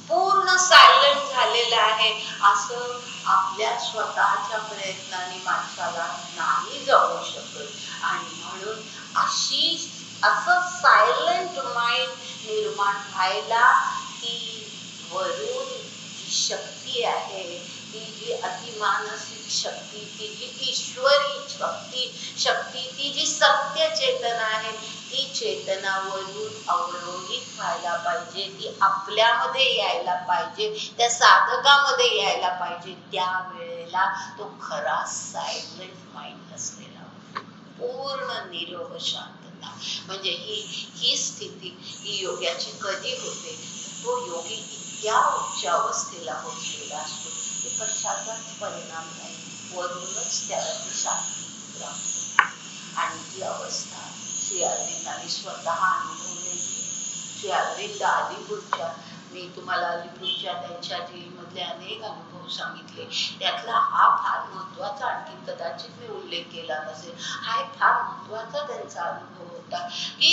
पूर्ण सायलेंट झालेलं आहे, असं आपल्या स्वतःच्या प्रयत्नाने माणसाला नाही जाऊ शकत. आणि म्हणून असं सायलेंट माइंड निर्माण व्हायला ती वरून जी शक्ती आहे, ती जी अतिमानसिक शक्ती, ती जी ईश्वरी शक्ती, ती जी सत्य चेतना आहे, ती चेतना वरून अवरोहित व्हायला पाहिजे, ती आपल्यामध्ये यायला पाहिजे, त्या साधकामध्ये यायला पाहिजे. त्यावेळेला तो खरा सायलेंट माइंड असलेला, पूर्ण निरोग शांतता. म्हणजे ही स्थिती, ही योग्याची कधी होते, तो योगी इतक्या उच्च अवस्थेला पोहोचलेला असतो की कशाचाच परिणाम नाही, वरूनच त्याला ती शांती प्राप्त. आणि ती अवस्था श्री अरविंदांनी स्वतः अनुभवलेली. श्री अरविंद अलीपूरच्या, मी तुम्हाला अलीपूरच्या त्यांच्या जेलमधले अनेक अनुभव सांगितले, त्यातला हा फार महत्वाचा, आणखी कदाचित मी उल्लेख केला नसेल, हा एक फार महत्वाचा त्यांचा अनुभव होता की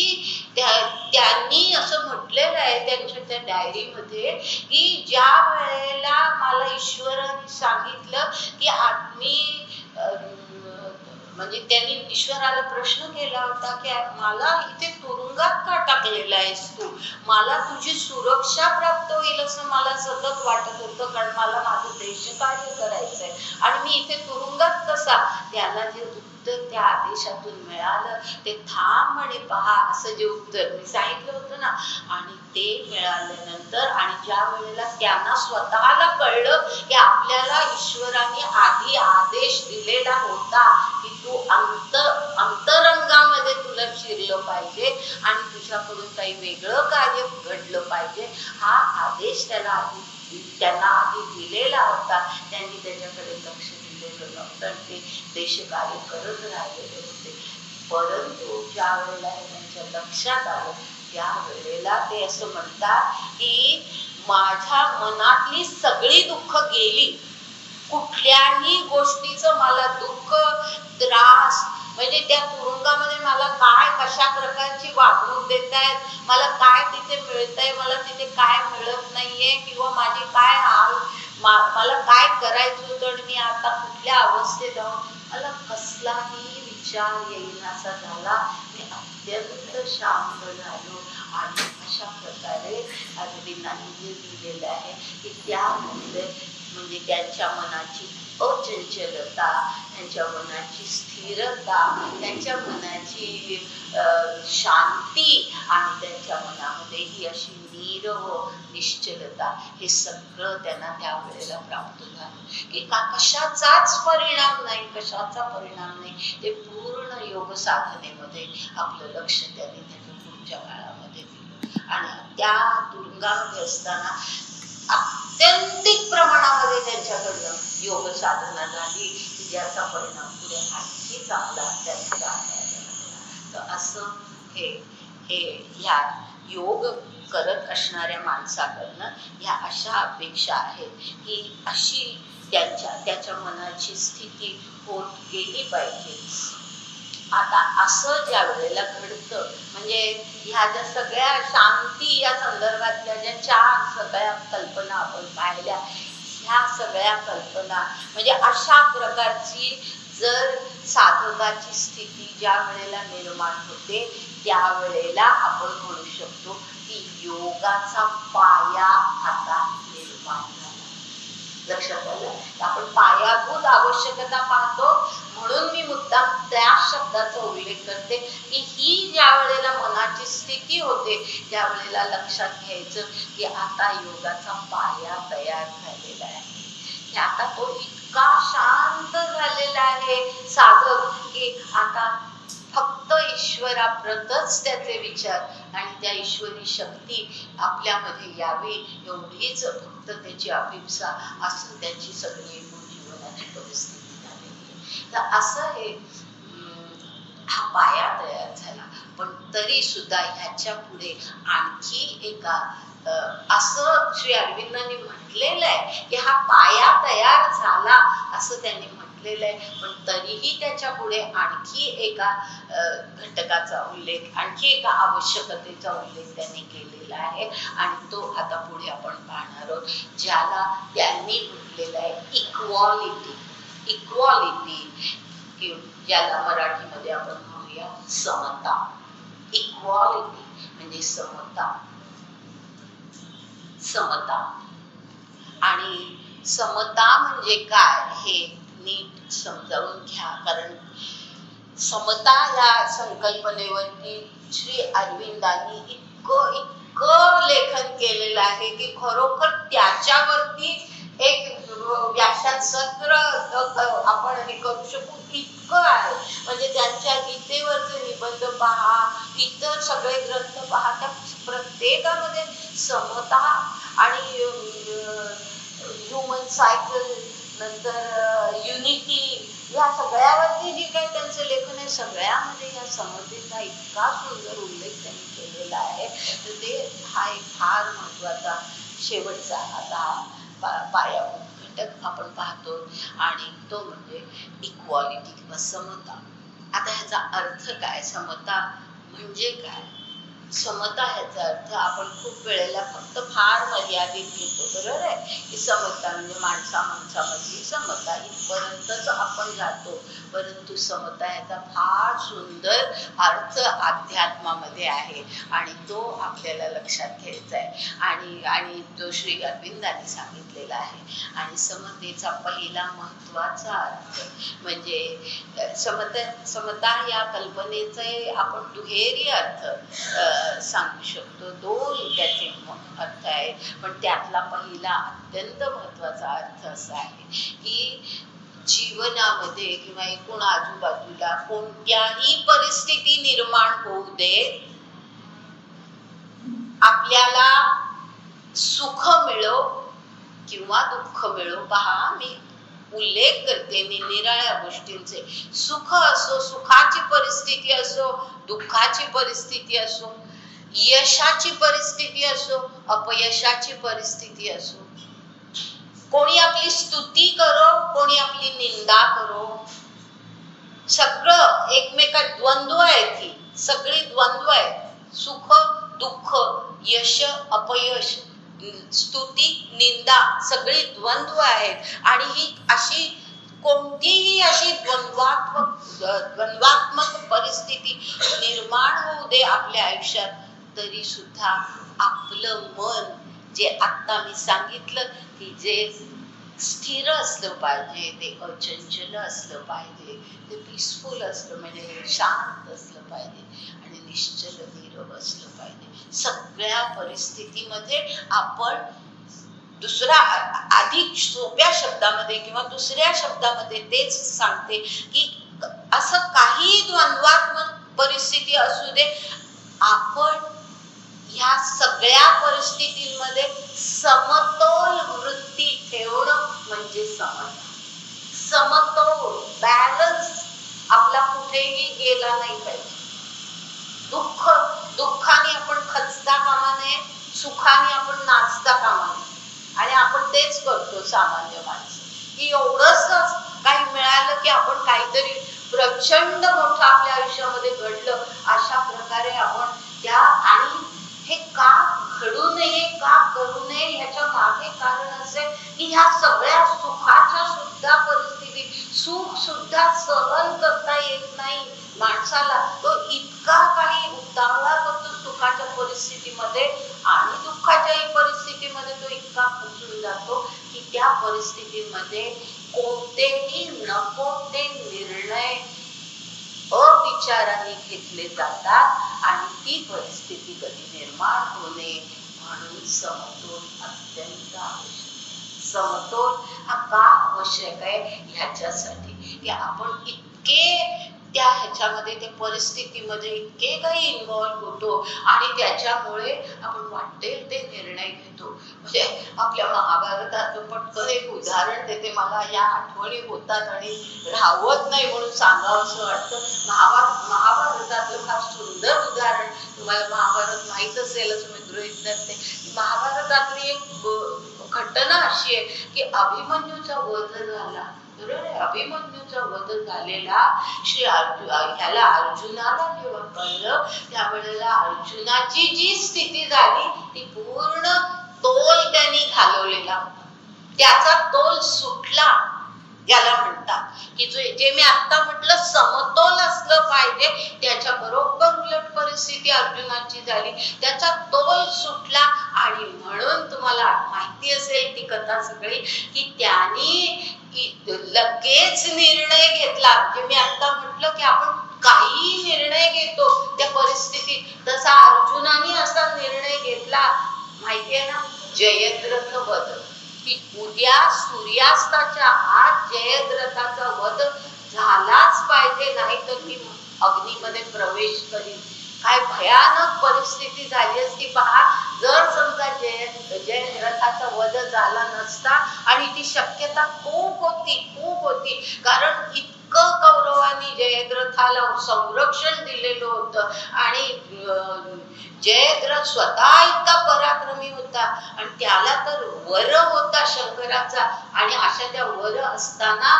त्यांनी असं म्हटलेलं आहे त्यांच्या त्या डायरीमध्ये की ज्या वेळेला मला ईश्वराने सांगितलं की मी म्हणजे त्यांनी ईश्वराला प्रश्न केला होता की मला इथे तुरुंगात का टाकलेला आहेस तू, मला तुझी सुरक्षा प्राप्त होईल असं मला सतत वाटत होतं, कारण मला माझं देशकार्य करायचंय आणि मी इथे तुरुंगात कसा. त्याला जे उत्तर त्या आदेशातून मिळालं ते थांब आणि पहा असं जे उत्तर मी सांगितलं होतं ना, आणि ते मिळाल्यानंतर आणि ज्या वेळेला त्यांना स्वतःला कळलं की आपल्याला ईश्वराने आधी आदेश दिलेला होता की तू अंतरंगामध्ये तुला शिरलं पाहिजे आणि तुमच्याकडून काही वेगळं कार्य घडलं पाहिजे हा आदेश त्यांना आधी दिलेला होता. त्यांनी त्याच्याकडे लक्ष दिलेलं नव्हतं, ते देशकार्य करत राहिलेले होते. परंतु ज्या वेळेला त्यांच्या लक्षात आलं त्यावेळेला ते असं म्हणतात की माझ्या मनातली सगळी दुःख गेली, कुठल्याही गोष्टीचं मला दुःख त्रास म्हणजे त्या तुरुंगामध्ये मला काय कशा प्रकारची वागणूक देत आहेत, मला काय तिथे मिळतंय, मला तिथे काय मिळत नाहीये, किंवा माझे काय हाल, मला काय करायचं होतं आणि मी आता कुठल्या अवस्थेत आहोत, मला कसलाही विचार येईनासा झाला. मी अत्यंत शांत झालो. आणि अशा प्रकारे अरविंदांनी जे दिलेलं आहे की त्यामध्ये म्हणजे त्यांच्या मनाची अचंचलता, त्यांच्या मनाची स्थिरता, त्यांच्या मनाची शांती आणि त्यांच्या मनामध्ये ही अशी नीरव निश्चलता, हे सगळं त्यांना त्यावेळेला प्राप्त झालं की कशाचाच परिणाम नाही, कशाचा परिणाम नाही. ते पूर्ण योग साधनेमध्ये आपलं लक्ष त्यांनी त्याच्या पुढच्या काळामध्ये दिलं. आणि त्या तुरुंगामध्ये असताना अत्यंतिक प्रमाणामध्ये त्यांच्याकडनं योग साधना झाली की ज्याचा परिणाम पुढे आणखी चांगला त्यांच्या आल्या. तर असं हे ह्या योग करत असणाऱ्या माणसाकडनं ह्या अशा अपेक्षा आहेत की अशी त्याच्या मनाची स्थिती होत गेली पाहिजे. आता असं ज्या वेळेला घडतं म्हणजे ह्या ज्या सगळ्या शांती या संदर्भातल्या ज्या 4 सगळ्या कल्पना आपण पाहिल्या, ह्या सगळ्या कल्पना म्हणजे अशा प्रकारची जर साधकाची स्थिती ज्या वेळेला निर्माण होते त्यावेळेला आपण म्हणू शकतो की योगाचा पाया आता निर्माण झाला. लक्षात आलं? आपण पायाभूत आवश्यकता पाहतो म्हणून मी मुद्दाम त्या शब्दाचा उल्लेख करते की ही ज्या वेळेला मनाची स्थिती होते त्यावेळेला लक्षात घ्यायचं की आता योगाचा पाया तयार झालेला आहे. आता तो इतका शांत झालेला आहे साधक की आता फक्त ईश्वराप्रतच त्याचे विचार आणि त्या ईश्वरी शक्ती आपल्यामध्ये यावी एवढीच फक्त त्याची अभिप्सा, असं त्याची सगळी एकूण जीवनाची परिस्थिती झालेली आहे. तर असं हे हा पाया तयार झाला. पण तरी सुद्धा ह्याच्या पुढे आणखी एका असं श्री अरविंदांनी म्हटलेलं आहे की हा पाया तयार झाला असं त्यांनी म्हटलेलं आहे, पण तरीही त्याच्या पुढे आणखी एका घटकाचा उल्लेख, आणखी एका आवश्यकतेचा उल्लेख त्यांनी केलेला आहे. आणि तो आता पुढे आपण पाहणार आहोत, ज्याला त्यांनी म्हटलेलं आहे इक्वालिटी. इक्वालिटी ज्याला मराठीमध्ये आपण म्हणूया समता. इक्वालिटी म्हणजे समता. आणि समता म्हणजे काय हे नीट समजावून घ्या, कारण समता या संकल्पनेवरती श्री अरविंदांनी इतकं लेखन केलेलं आहे की खरोखर त्याच्यावरती एक व्याख्यान सत्र आपण हे करू शकू इतकं आहे. म्हणजे त्यांच्या गीतेवरचे निबंध पहा, इतर सगळे ग्रंथ पहा, त्या प्रत्येकामध्ये समता आणि ह्युमन सायकल, नंतर युनिटी, या सगळ्यावरती जे काही त्यांचं लेखन आहे सगळ्यामध्ये या समतेचा इतका सुंदर उल्लेख त्यांनी केलेला आहे. तर ते हा एक फार महत्वाचा शेवटचा आता पायाभूत घटक आपण पाहतो आणि तो म्हणजे इक्वालिटी किंवा समता. आता ह्याचा अर्थ काय? समता म्हणजे काय? समता ह्याचा अर्थ आपण खूप वेळेला फक्त फार मर्यादित घेतो, बरोबर आहे की समता म्हणजे माणसामधली समता इथपर्यंतच आपण जातो. परंतु समता ह्याचा फार सुंदर अर्थ अध्यात्मामध्ये आहे आणि तो आपल्याला लक्षात घ्यायचा आहे आणि तो श्री अरविंदांनी सांगितलेला आहे. आणि समतेचा पहिला महत्वाचा अर्थ म्हणजे समता या कल्पनेचे आपण दुहेरी अर्थ सांगू शकतो. 2 त्याचे अर्थ आहे, पण त्यातला पहिला अत्यंत महत्वाचा अर्थ असा आहे की जीवनामध्ये किंवा एकूण आजूबाजूला कोणत्याही परिस्थिती निर्माण होऊ दे, आपल्याला सुख मिळो किंवा दुःख मिळो, पहा मी उल्लेख करते निराळ्या गोष्टींचे. सुख असो, सुखाची परिस्थिती असो, दुःखाची परिस्थिती असो, यशाची परिस्थिती असो, अपयशाची परिस्थिती असो, कोणी आपली स्तुती करो, कोणी आपली निंदा करो, सगळं एकमेकात द्वंद्व आहे. ती सगळी द्वंद्व आहे. सुख दुःख, यश अपयश, स्तुती निंदा, सगळी द्वंद्व आहेत. आणि ही अशी कोणतीही अशी द्वंद्वात्मक परिस्थिती निर्माण होऊ दे आपल्या आयुष्यात, तरी सुद्धा आपलं मन जे आता मी सांगितलं की जे स्थिर असलं पाहिजे, ते अचंचल असलं पाहिजे, ते पीसफुल असलं म्हणजे शांत असलं पाहिजे आणि निश्चल नीरव असलं पाहिजे. सगळ्या परिस्थितीमध्ये आपण दुसरा अधिक सोप्या शब्दामध्ये किंवा दुसऱ्या शब्दामध्ये तेच सांगते की असं काही द्वंद्वात्मक परिस्थिती असू दे, आपण ह्या सगळ्या परिस्थितींमध्ये समतोल वृत्ती ठेवणं म्हणजे समतोल बॅलन्स आपला कुठेही गेला नाही पाहिजे. दुःखाने आपण खचता कामा नये, सुखाने आपण नाचता कामा नये. आणि आपण तेच करतो सामान्य माणसं, की एवढंच काही मिळालं की आपण काहीतरी प्रचंड मोठं आपल्या आयुष्यामध्ये घडलं अशा प्रकारे आपण त्या, आणि हे का घडू नये, का करू नये, ह्याच्या मागे कारण असे की ह्या सगळ्या सुखाच्या सुद्धा परिस्थितीत सुख सुद्धा सहन करता येत नाही माणसाला. तो इतका काही उतावळा करतो सुखाच्या परिस्थितीमध्ये आणि दुःखाच्याही परिस्थितीमध्ये तो इतका खचून जातो की त्या परिस्थितीमध्ये कोणतेही नको ते निर्णय अविचाराने घेतले जातात आणि ती परिस्थिती कधी निर्माण होणे. म्हणून समतोल अत्यंत आवश्यक. समतोल हा का आवश्यक आहे? ह्याच्यासाठी की आपण इतके त्या ह्याच्यामध्ये, त्या परिस्थितीमध्ये इतके काही इन्व्हॉल्व होतो आणि त्याच्यामुळे आपण वाटेल ते निर्णय घेतो. म्हणजे आपल्या महाभारताचं पटकन एक उदाहरण देते, मला या आठवणी होतात आणि राहवत नाही म्हणून सांगावं असं वाटतं. महाभारतातलं फार सुंदर उदाहरण, तुम्हाला महाभारत माहीत असेल असं मी गृहीत धरते. महाभारतातली एक घटना अशी आहे की अभिमन्यूचा वध झाला. बरोबर आहे, अभिमन्यूचा वध झालेला ह्याला अर्जुनाला जेव्हा कळलं, त्यावेळेला अर्जुनाची जी स्थिती झाली ती पूर्ण तोल त्यांनी घालवलेला होता. त्याचा तोल सुटला, याला म्हणतात की जे मी आता म्हटलं समतोल असलं पाहिजे, त्याच्या बरोबर उलट परिस्थिती अर्जुनाची झाली. त्याचा तोल सुटला आणि म्हणून तुम्हाला माहिती असेल ती कथा सगळी की त्यांनी लगेच निर्णय घेतला. जे मी आता म्हटलं की आपण काही निर्णय घेतो त्या परिस्थितीत, तसा अर्जुनाने असा निर्णय घेतला, माहितीये ना, जयद्रथ वध, की उद्या सूर्यास्ताच्या आत जयद्रथाचा वध झालाच पाहिजे, नाही तर मी अग्नीमध्ये प्रवेश करीन. काय भयानक परिस्थिती झाली असती पहा, जर समजा जयद्रथाचा वध झाला नसता. आणि ती शक्यता खूप होती कारण इतकं कौरवांनी जयद्रथाला संरक्षण दिलेलं होतं आणि जयद्रथ स्वतः इतका पराक्रमी होता आणि त्याला तर वर होता शंकराचा. आणि अशा त्या वर असताना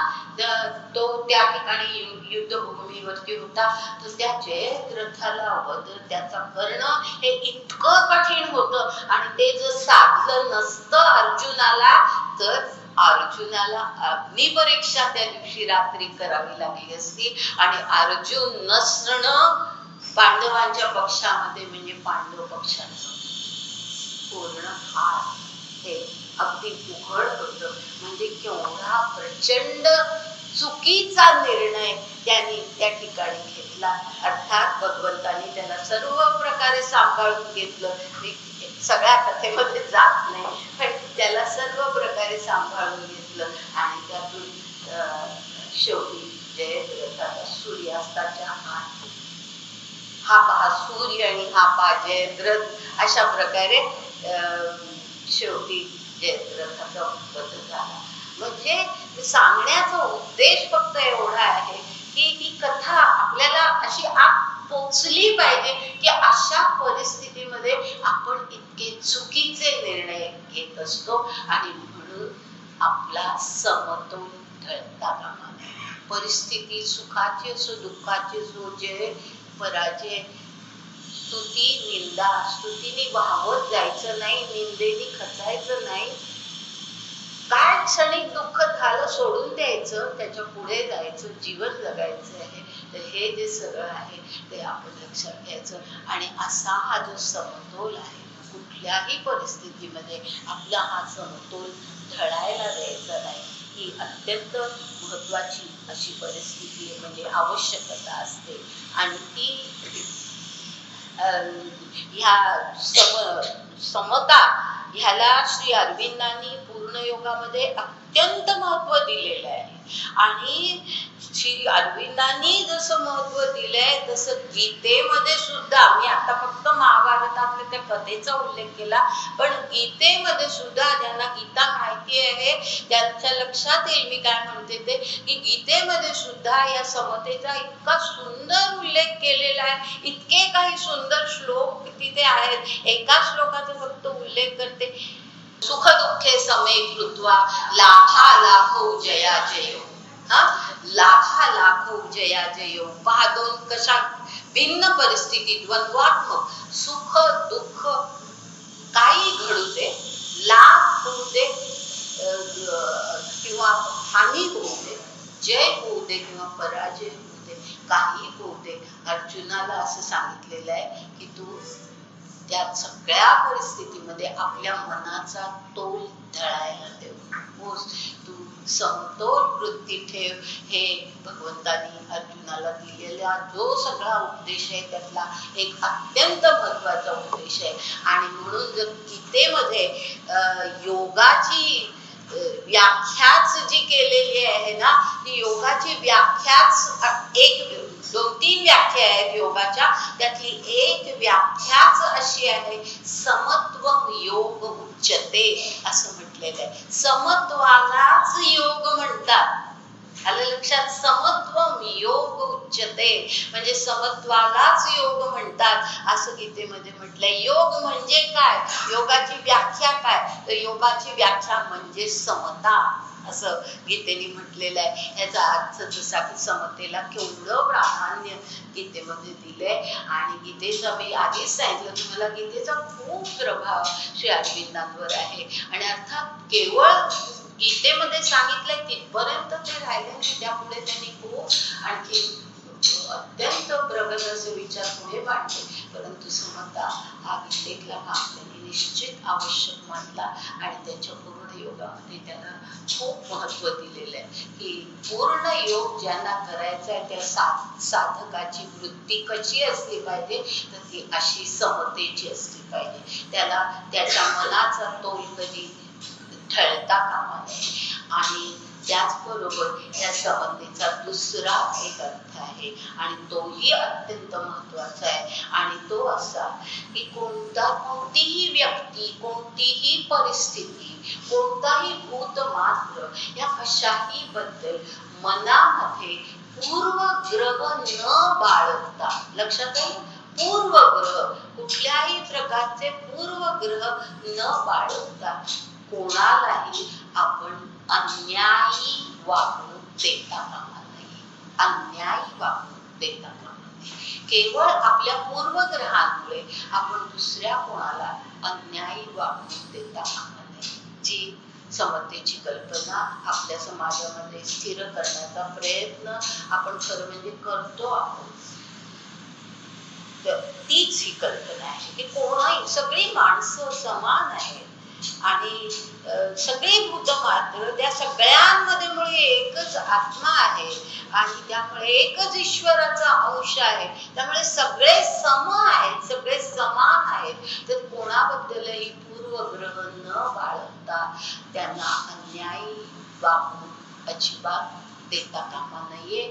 तो त्या ठिकाणी युद्धभूमीवरती होता, तर त्या जयद्रथाला वध त्याचा करणं हे इतकं कठीण होतं. आणि ते जर साधलं नसतं अर्जुनाला, तर अर्जुनाला अग्निपरीक्षा त्या दिवशी रात्री करावी लागली असती आणि अर्जुन नसणं पांडवांच्या पक्षामध्ये म्हणजे पांडव पक्षाचं पूर्ण हार हे अगदी उघड होतं. म्हणजे केवढा प्रचंड चुकीचा निर्णय त्यांनी त्या ठिकाणी घेतला. अर्थात भगवंतानी त्याला सर्व प्रकारे सांभाळून घेतलं. सगळ्या कथेमध्ये जात नाही, पण त्याला सर्व प्रकारे सांभाळून घेतलं आणि त्यातून शेवटी जयद्रथाला सूर्यास्ताच्या आत हा पहा सूर्य आणि हा पहा जयद्रथ अशा प्रकारे शेवटी जयद्रथाचा वध झाला. म्हणजे सांगण्याचा उद्देश फक्त एवढा आहे की ही कथा आपल्याला अशी आत पोचली पाहिजे की अशा परिस्थितीमध्ये आपण इतके चुकीचे निर्णय घेत असतो आणि म्हणून आपला समतोल ढळता कामा नये. परिस्थिती सुखाची असो दुःखाची असो, जय पराजय, स्तुती निंदा, स्तुतीने वाहवत जायचं नाही, निंदेने खचायचं नाही. काय क्षणिक दुःख झालं सोडून द्यायचं, त्याच्या पुढे जायचं, जीवन जगायचं आहे. तर हे जे सगळं आहे ते आपण लक्षात घ्यायचं आणि असा हा जो समतोल आहे कुठल्याही परिस्थितीमध्ये आपला हा समतोल ढळायला द्यायचा नाही. ही अत्यंत महत्वाची अशी परिस्थिती म्हणजे आवश्यकता असते आणि ती ह्या समता ह्याला श्री अरविंदांनी पूर्ण योगामध्ये अत्यंत महत्व दिलेलं आहे. आणि श्री अरविंदांनी जसं महत्व दिलंय तसं गीतेमध्ये सुद्धा, मी आता फक्त महाभारतातल्या त्या कथेचा उल्लेख केला, पण गीतेमध्ये सुद्धा ज्यांना गीता माहिती आहे त्यांच्या लक्षात येईल मी काय म्हणते ते, की गीतेमध्ये सुद्धा या समतेचा इतका सुंदर उल्लेख केलेला आहे. इतके काही सुंदर श्लोक तिथे आहेत. एका श्लोकाचा फक्त उल्लेख करते, सुख दुःखे समे कृत्वा लाभा लाभो जया जयो. लाभा लाभो जया जयो. पहा दोन कशा भिन्न परिस्थिती, द्वंद्वात्मक, सुख दुःख काही घडू दे, लाभ होऊ दे किंवा हानी होऊ दे, जय होऊ दे किंवा पराजय होऊ दे, काही होऊ दे, अर्जुनाला असं सांगितलेलं आहे की तू त्या सगळ्या परिस्थितीमध्ये आपल्या मनाचा तोल ढळायला देऊ नकोस, तू समतोल वृत्ती ठेव. हे भगवंतानी अर्जुनाला दिलेला जो सगळा उपदेश आहे त्यातला एक अत्यंत महत्वाचा उपदेश आहे. आणि म्हणून जर गीतेमध्ये योगाची व्याख्याच जी केलेली आहे ना, ती योगाची व्याख्याच एक दोन तीन व्याख्या आहेत योगाच्या, त्यातली एक व्याख्याच अशी आहे, समत्वम योग उच्यते असं म्हटलेलं आहे. समत्वालाच योग म्हणतात. आलं लक्षात? समत्वम योग उच्यते म्हणजे समत्वालाच योग म्हणतात असं गीतेमध्ये म्हटलंय. योग म्हणजे काय, योगाची व्याख्या काय, तर योगाची व्याख्या म्हणजे समता असं गीतेने म्हटलेलं आहे. याचा अर्थ जसा की समतेला केवढं प्राधान्य गीतेमध्ये दिलंय. आणि गीतेचा मी आधीच सांगितलं तुम्हाला, गीतेचा खूप प्रभाव श्री अरविंदांवर आहे. आणि अर्थात केवळ गीतेमध्ये सांगितलंय तिथपर्यंत ते राहिले नाही, त्यापुढे त्यांनी खूप आणखी अत्यंत प्रगत असे विचार पुढे मांडले. परंतु समता हा गीतेतला भाग त्यांनी निश्चित आवश्यक मानला आणि त्याच्या पूर्ण योगामध्ये त्याला खूप महत्व दिलेलं आहे की पूर्ण योग ज्यांना करायचा आहे त्या साधकाची वृत्ती कशी असली पाहिजे, तर ती अशी समतेची असली पाहिजे. त्याला त्याच्या मनाचा तोल कधी ढळता कामा नये. आणि त्याचबरोबर या समतेचा दुसरा एक अर्थ आहे आणि तोही अत्यंत महत्वाचा आहे. आणि तो असा की कोणतीही व्यक्ती, कोणतीही परिस्थिती, कोणताही भूत मात्र या कशाही बद्दल मनामध्ये पूर्वग्रह न बाळगता, लक्षात आहे, पूर्वग्रह, कुठल्याही प्रकारचे पूर्वग्रह न बाळगता कोणालाही आपण अन्यायी वागणूक देता कामा नये. अन्यायी वागणूक देता कामा नये. केवळ आपल्या पूर्वग्रहांमुळे आपण दुसऱ्या कोणाला अन्यायी वागणूक देता कामा नये. जी समतेची कल्पना आपल्या समाजामध्ये स्थिर करण्याचा प्रयत्न आपण खरं म्हणजे करतो आहोत. तीच ही कल्पना आहे की कोणाही, सगळी माणसं समान आहेत आणि सगळे भूत मात्र त्या सगळ्यांमध्ये मुळे एकच आत्मा आहे आणि त्यामुळे एकच ईश्वराचा अंश आहे. त्यामुळे सगळे सम आहेत, सगळे समान आहेत. तर कोणाबद्दलही पूर्वग्रह न बाळगता त्यांना अन्यायी वागणूक अजिबात देता कामा नये.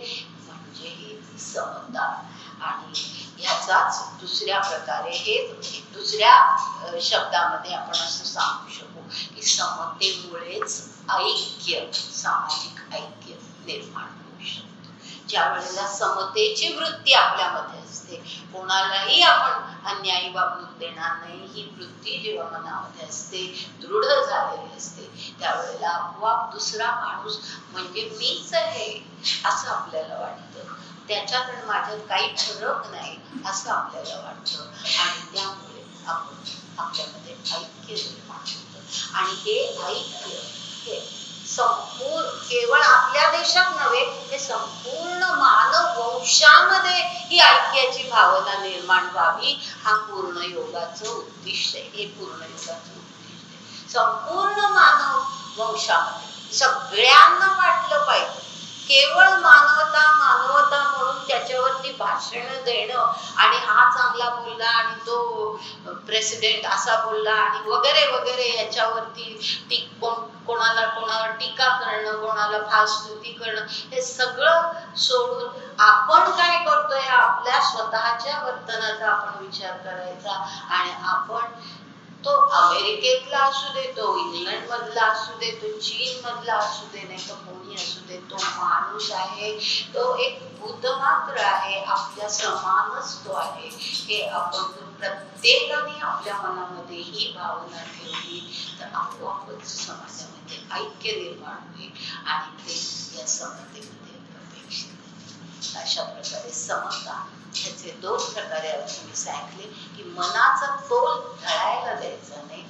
म्हणजे ही समता. आणि ह्याचाच दुसऱ्या प्रकारे हे दुसऱ्या शब्दामध्ये आपण असं सांगू शकू की समतेमुळेच ऐक्य, सामाजिक ऐक्य निर्माण होऊ शकतं. ज्या वेळेला समतेची वृत्ती आपल्यामध्ये असते, कोणालाही आपण अन्यायी वागणूक देणार नाही ही वृत्ती जेव्हा मनामध्ये असते, दृढ झालेली असते, त्यावेळेला आपोआप दुसरा माणूस म्हणजे मीच आहे असं आपल्याला वाटतं, त्याच्याकडे माझ्यात काही फरक नाही असं आपल्याला वाटतं. आणि त्यामुळे आपण आपल्यामध्ये ऐक्य निर्माण होतं. आणि हे ऐक्य हे संपूर्ण केवळ आपल्या देशात नव्हे, हे संपूर्ण मानव वंशामध्ये ही ऐक्याची भावना निर्माण व्हावी हा पूर्ण योगाचं उद्दिष्ट आहे. हे पूर्ण योगाचं उद्दिष्ट आहे. संपूर्ण मानव वंशामध्ये सगळ्यांना वाटलं पाहिजे. केवळ मानवता मानवता म्हणून त्याच्यावरती भाषण देणं आणि हा चांगला बोलला आणि तो प्रेसिडेंट असा बोलला आणि वगैरे वगैरे याच्यावरती कोणावर टीका करणं, कोणाला फासस्तुती करणं, हे सगळं सोडून आपण काय करतोय आपल्या स्वतःच्या वर्तनाचा आपण विचार करायचा. आणि आपण तो अमेरिकेतला असू दे, तो इंग्लंड मधला असू दे, तो चीन मधला असू दे, नाही तर कोणी असू दे, तो माणूस आहे, तो एक भूतमात्र आहे, आपल्या समानच तो आहे. हे आपण प्रत्येकाने आपल्या मनामध्ये ही भावना ठेवली तर आपोआपच समाजामध्ये ऐक्य निर्माण होईल आणि ते या समतेमध्ये अपेक्षित आहे. अशा प्रकारे समता ह्याचे दोन प्रकारे अर्थ मी सांगितले की मनाचा तोल ढळायला द्यायचा नाही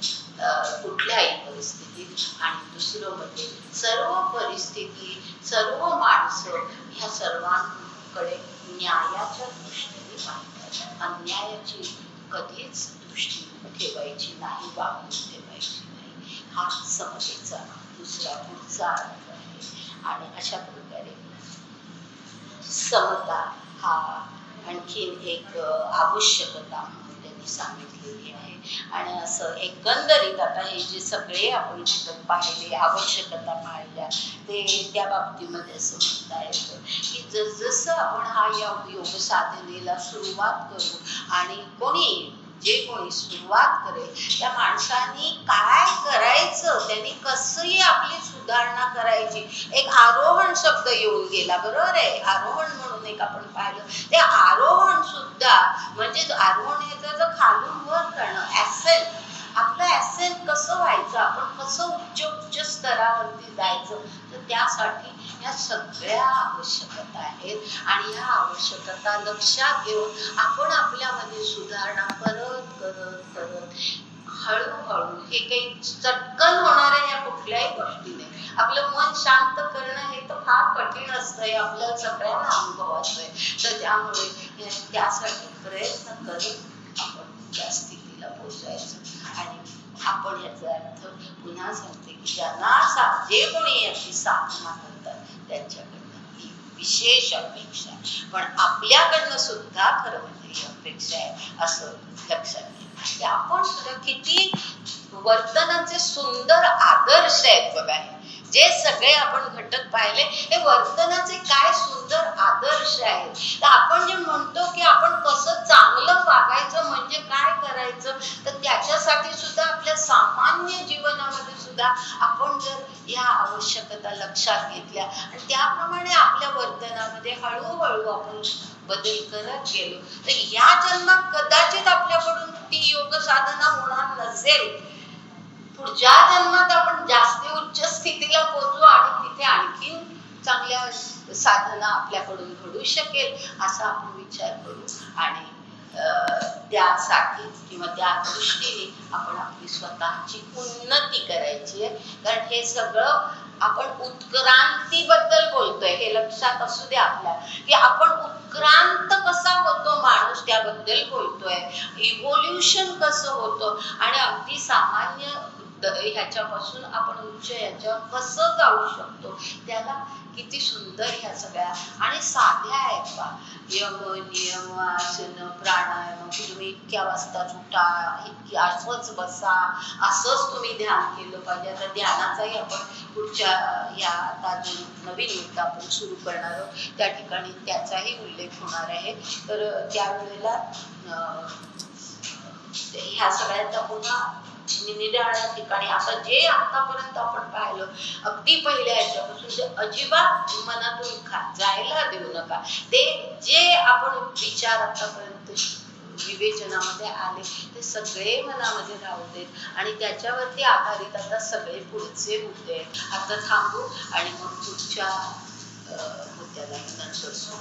कुठल्याही परिस्थितीत. आणि दुसरं म्हणजे सर्व परिस्थिती, सर्व माणसं ह्या सर्वांकडे न्यायाच्या दृष्टीने पाहतात. अन्यायाची कधीच दृष्टी ठेवायची नाही, वागणूक ठेवायची नाही. हा समतेचा दुसरा पुढचा अर्थ आहे. आणि अशा प्रकारे समता हा आणखीन एक आवश्यकता म्हणून त्यांनी सांगितलेली आहे. आणि असं एकंदरीत आता हे जे सगळे आपण घटक पाहिले, आवश्यकता पाहिल्या, ते त्या बाबतीमध्ये असं म्हणता येतं की जसजसं आपण हा योग साधनेला सुरुवात करू आणि जे कोणी सुरुवात करेल त्या माणसांनी काय करायचं, त्यांनी कसंही आपली सुधारणा करायची. एक आरोहण शब्द येऊन गेला, बरोबर आहे. आरोहण म्हणून एक आपण पाहिलं, ते आरोहण सुद्धा म्हणजे आरोहण याचं खालून वर करणं, ऍसेंट, आपलं ऍसेंट कसं व्हायचं, आपण कसं उच्च स्तरावरती जायचं, तर त्यासाठी या सगळ्या आवश्यकता आहेत. आणि या आवश्यकता लक्षात घेऊन आपण आपल्यामध्ये सुधारणा करत करत करत हळूहळू, हे काही चटकन होणाऱ्या या कुठल्याही गोष्टी नाही. आपलं मन शांत करणं हे तर फार कठीण असतं, हे आपल्याला सगळ्यांना अनुभवाचं आहे. तर त्यामुळे त्यासाठी प्रयत्न करत आपण त्या स्थितीला पोहोचायचं. आणि आपण याचा अर्थ पुन्हा सांगते की ज्यांना जे कोणी याची साधना करतात त्यांच्याकडनं ही विशेष अपेक्षा आहे. पण आपल्याकडनं सुद्धा खरं म्हणजे ही अपेक्षा आहे असं लक्षात घ्या. आपण सुद्धा किती वर्तनाचे सुंदर आदर्श आहेत बघा. जे सगळे आपण घटक पाहिले हे वर्तनाचे काय सुंदर आदर्श आहेत. तर आपण जे म्हणतो की आपण कसं चांगलं वागायचं म्हणजे काय करायचं, तर त्याच्यासाठी सुद्धा आपल्या सामान्य जीवनामध्ये सुद्धा आपण जर या आवश्यकता लक्षात घेतल्या आणि त्याप्रमाणे आपल्या वर्तनामध्ये हळूहळू आपण बदल करत गेलो तर या जन्मात कदाचित आपल्याकडून ती योग साधना होणार नसेल, पुढच्या जन्मात आपण जास्त उच्च स्थितीला पोहोचू आणि तिथे आणखीन चांगल्या साधना आपल्याकडून घडू शकेल असा आपण विचार करू. आणि त्यासाठी किंवा त्या दृष्टीने आपण आपली स्वतःची उन्नती करायची आहे. कारण हे सगळं आपण उत्क्रांतीबद्दल बोलतोय, हे लक्षात असू दे आपल्या की आपण उत्क्रांत कसा होतो माणूस त्याबद्दल बोलतोय, इव्होल्युशन कसं होतं आणि अगदी सामान्य ह्याच्यापासून आपण उच्च ह्याच्यावर कसं जाऊ शकतो, त्याला किती सुंदर ह्या सगळ्या आणि साध्या आहेत बा. यम नियम आसन प्राणायाम की तुम्ही इतक्या वाजताच उठा, इतकी असंच बसा, असंच तुम्ही ध्यान केलं पाहिजे. आता ध्यानाचाही आपण पुढच्या या आता जो नवीन युक्त आपण सुरू करणार आहोत त्या ठिकाणी त्याचाही उल्लेख होणार आहे. तर त्यावेळेला ह्या सगळ्यांचा पुन्हा निराळ्या ठिकाणी आता जे आतापर्यंत आपण पाहिलं अगदी पहिल्या ह्याच्यापासून ते अजिबात मनातून जायला देऊ नका. ते जे आपण विचार आतापर्यंत विवेचनामध्ये आले ते सगळे मनामध्ये राहू देत आणि त्याच्यावरती आधारित आता सगळे पुढचे मुद्दे आता थांबू आणि मग पुढच्या मुद्द्याला नंतर सुरू